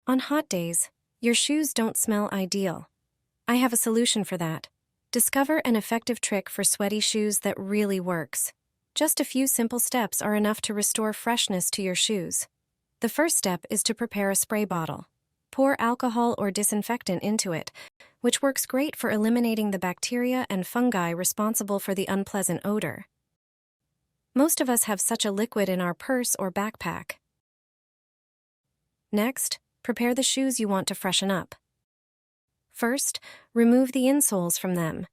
On hot days, your shoes don't smell ideal. I have a solution for that. Discover an effective trick for sweaty shoes that really works. Just a few simple steps are enough to restore freshness to your shoes. The first step is to prepare a spray bottle. Pour alcohol or disinfectant into it, which works great for eliminating the bacteria and fungi responsible for the unpleasant odor. Most of us have such a liquid in our purse or backpack. Next, prepare the shoes you want to freshen up. First, remove the insoles from them.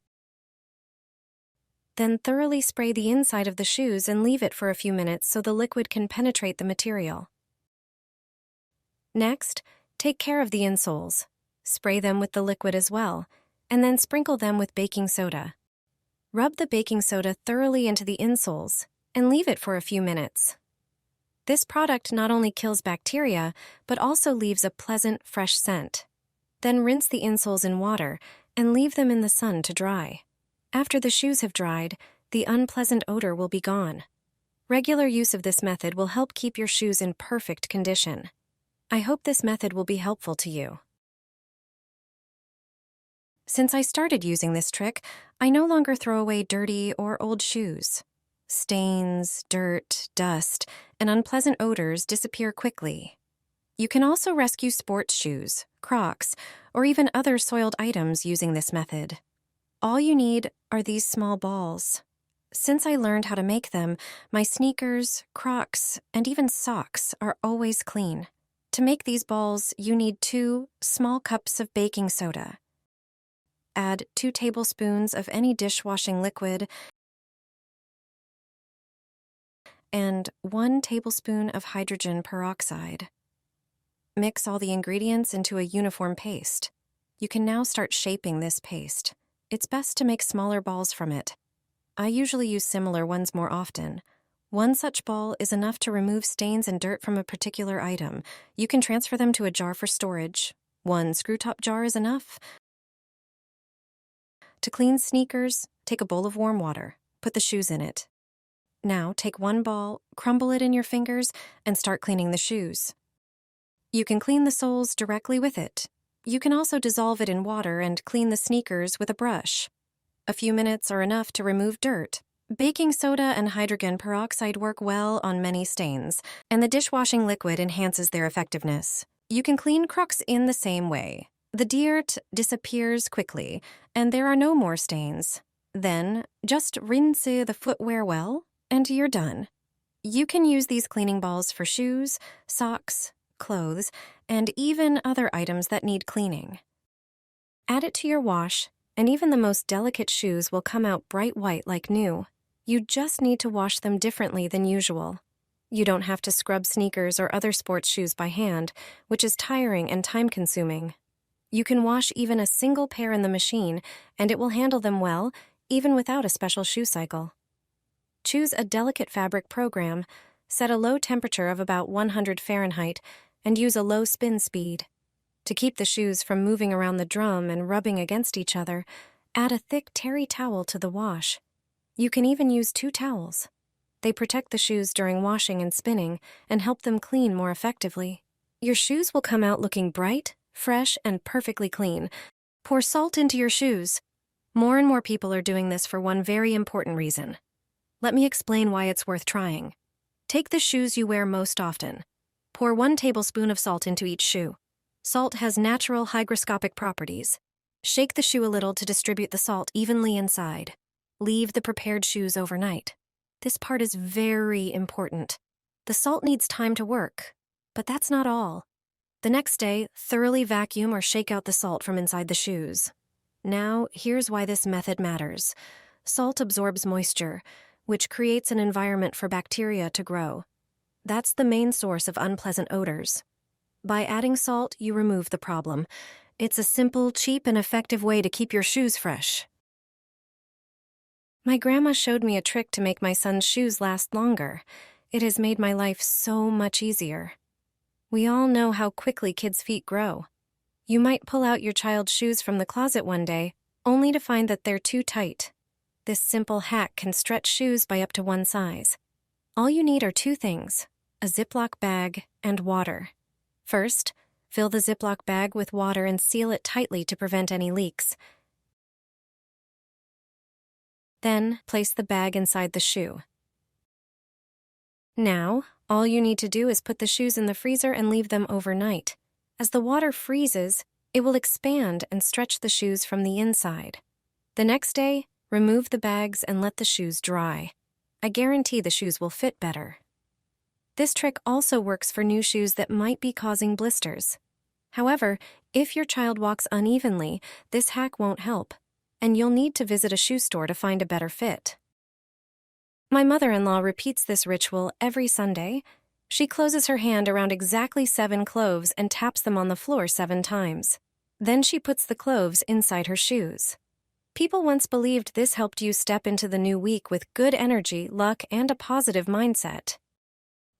Then thoroughly spray the inside of the shoes and leave it for a few minutes so the liquid can penetrate the material. Next, take care of the insoles. Spray them with the liquid as well, and then sprinkle them with baking soda. Rub the baking soda thoroughly into the insoles and leave it for a few minutes. This product not only kills bacteria, but also leaves a pleasant, fresh scent. Then rinse the insoles in water and leave them in the sun to dry. After the shoes have dried, the unpleasant odor will be gone. Regular use of this method will help keep your shoes in perfect condition. I hope this method will be helpful to you. Since I started using this trick, I no longer throw away dirty or old shoes. Stains, dirt, dust, and unpleasant odors disappear quickly. You can also rescue sports shoes, Crocs, or even other soiled items using this method. All you need are these small balls. Since I learned how to make them, my sneakers, Crocs, and even socks are always clean. To make these balls, you need 2 small cups of baking soda. Add 2 tablespoons of any dishwashing liquid and 1 tablespoon of hydrogen peroxide. Mix all the ingredients into a uniform paste. You can now start shaping this paste. It's best to make smaller balls from it. I usually use similar ones more often. One such ball is enough to remove stains and dirt from a particular item. You can transfer them to a jar for storage. 1 screw-top jar is enough. To clean sneakers, take a bowl of warm water. Put the shoes in it. Now take 1 ball, crumble it in your fingers, and start cleaning the shoes. You can clean the soles directly with it. You can also dissolve it in water and clean the sneakers with a brush. A few minutes are enough to remove dirt. Baking soda and hydrogen peroxide work well on many stains, and the dishwashing liquid enhances their effectiveness. You can clean Crocs in the same way. The dirt disappears quickly, and there are no more stains. Then, just rinse the footwear well, and you're done. You can use these cleaning balls for shoes, socks, clothes, and even other items that need cleaning. Add it to your wash, and even the most delicate shoes will come out bright white like new. You just need to wash them differently than usual. You don't have to scrub sneakers or other sports shoes by hand, which is tiring and time-consuming. You can wash even a single pair in the machine, and it will handle them well, even without a special shoe cycle. Choose a delicate fabric program, set a low temperature of about 100 Fahrenheit, and use a low spin speed. To keep the shoes from moving around the drum and rubbing against each other, add a thick terry towel to the wash. You can even use 2 towels. They protect the shoes during washing and spinning and help them clean more effectively. Your shoes will come out looking bright, fresh, and perfectly clean. Pour salt into your shoes. More and more people are doing this for one very important reason. Let me explain why it's worth trying. Take the shoes you wear most often. Pour 1 tablespoon of salt into each shoe. Salt has natural hygroscopic properties. Shake the shoe a little to distribute the salt evenly inside. Leave the prepared shoes overnight. This part is very important. The salt needs time to work, but that's not all. The next day, thoroughly vacuum or shake out the salt from inside the shoes. Now, here's why this method matters. Salt absorbs moisture, which creates an environment for bacteria to grow. That's the main source of unpleasant odors. By adding salt, you remove the problem. It's a simple, cheap, and effective way to keep your shoes fresh. My grandma showed me a trick to make my son's shoes last longer. It has made my life so much easier. We all know how quickly kids' feet grow. You might pull out your child's shoes from the closet one day, only to find that they're too tight. This simple hack can stretch shoes by up to 1 size. All you need are 2 things: a Ziploc bag and water. First, Fill the Ziploc bag with water and seal it tightly to prevent any leaks. Then, place the bag inside the shoe. Now, all you need to do is put the shoes in the freezer and leave them overnight. As the water freezes, it will expand and stretch the shoes from the inside. The next day, remove the bags and let the shoes dry. I guarantee the shoes will fit better. This trick also works for new shoes that might be causing blisters. However, if your child walks unevenly, this hack won't help, and you'll need to visit a shoe store to find a better fit. My mother-in-law repeats this ritual every Sunday. She closes her hand around exactly 7 cloves and taps them on the floor 7 times. Then she puts the cloves inside her shoes. People once believed this helped you step into the new week with good energy, luck, and a positive mindset.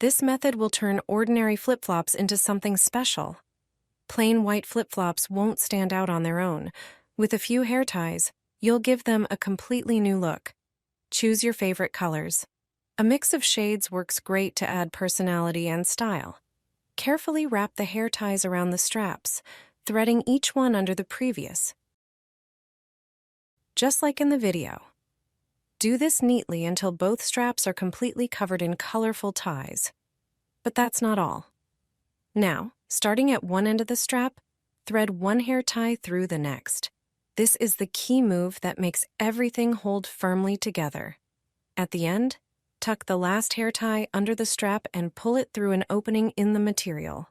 This method will turn ordinary flip-flops into something special. Plain white flip-flops won't stand out on their own. With a few hair ties, you'll give them a completely new look. Choose your favorite colors. A mix of shades works great to add personality and style. Carefully wrap the hair ties around the straps, threading each one under the previous. Just like in the video. Do this neatly until both straps are completely covered in colorful ties. But that's not all. Now, starting at one end of the strap, thread one hair tie through the next. This is the key move that makes everything hold firmly together. At the end, tuck the last hair tie under the strap and pull it through an opening in the material.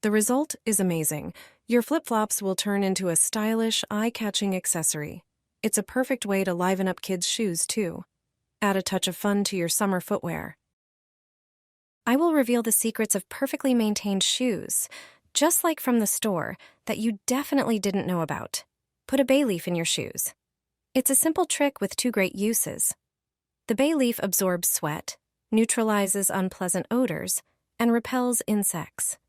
The result is amazing. Your flip-flops will turn into a stylish, eye-catching accessory. It's a perfect way to liven up kids' shoes, too. Add a touch of fun to your summer footwear. I will reveal the secrets of perfectly maintained shoes, just like from the store, that you definitely didn't know about. Put a bay leaf in your shoes. It's a simple trick with 2 great uses. The bay leaf absorbs sweat, neutralizes unpleasant odors, and repels insects.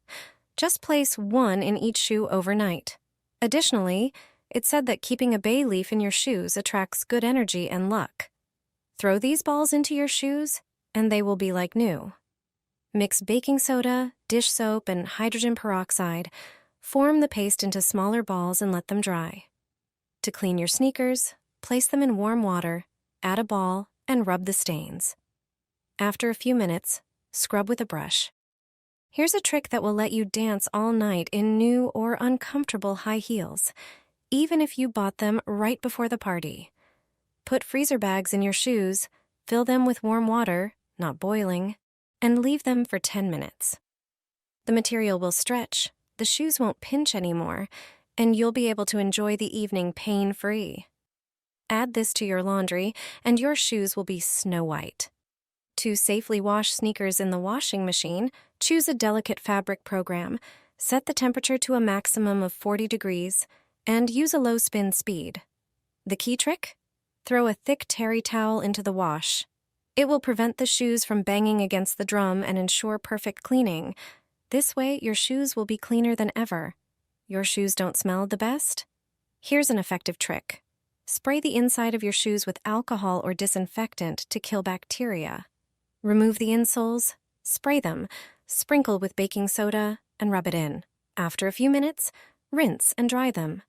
Just place 1 in each shoe overnight. Additionally, it's said that keeping a bay leaf in your shoes attracts good energy and luck. Throw these balls into your shoes, and they will be like new. Mix baking soda, dish soap, and hydrogen peroxide. Form the paste into smaller balls and let them dry. To clean your sneakers, place them in warm water, add a ball, and rub the stains. After a few minutes, scrub with a brush. Here's a trick that will let you dance all night in new or uncomfortable high heels, even if you bought them right before the party. Put freezer bags in your shoes, fill them with warm water, not boiling, and leave them for 10 minutes. The material will stretch, the shoes won't pinch anymore, and you'll be able to enjoy the evening pain-free. Add this to your laundry, and your shoes will be snow white. To safely wash sneakers in the washing machine, choose a delicate fabric program, set the temperature to a maximum of 40 degrees, and use a low spin speed. The key trick? Throw a thick terry towel into the wash. It will prevent the shoes from banging against the drum and ensure perfect cleaning. This way, your shoes will be cleaner than ever. Your shoes don't smell the best? Here's an effective trick. Spray the inside of your shoes with alcohol or disinfectant to kill bacteria. Remove the insoles, spray them, sprinkle with baking soda, and rub it in. After a few minutes, rinse and dry them.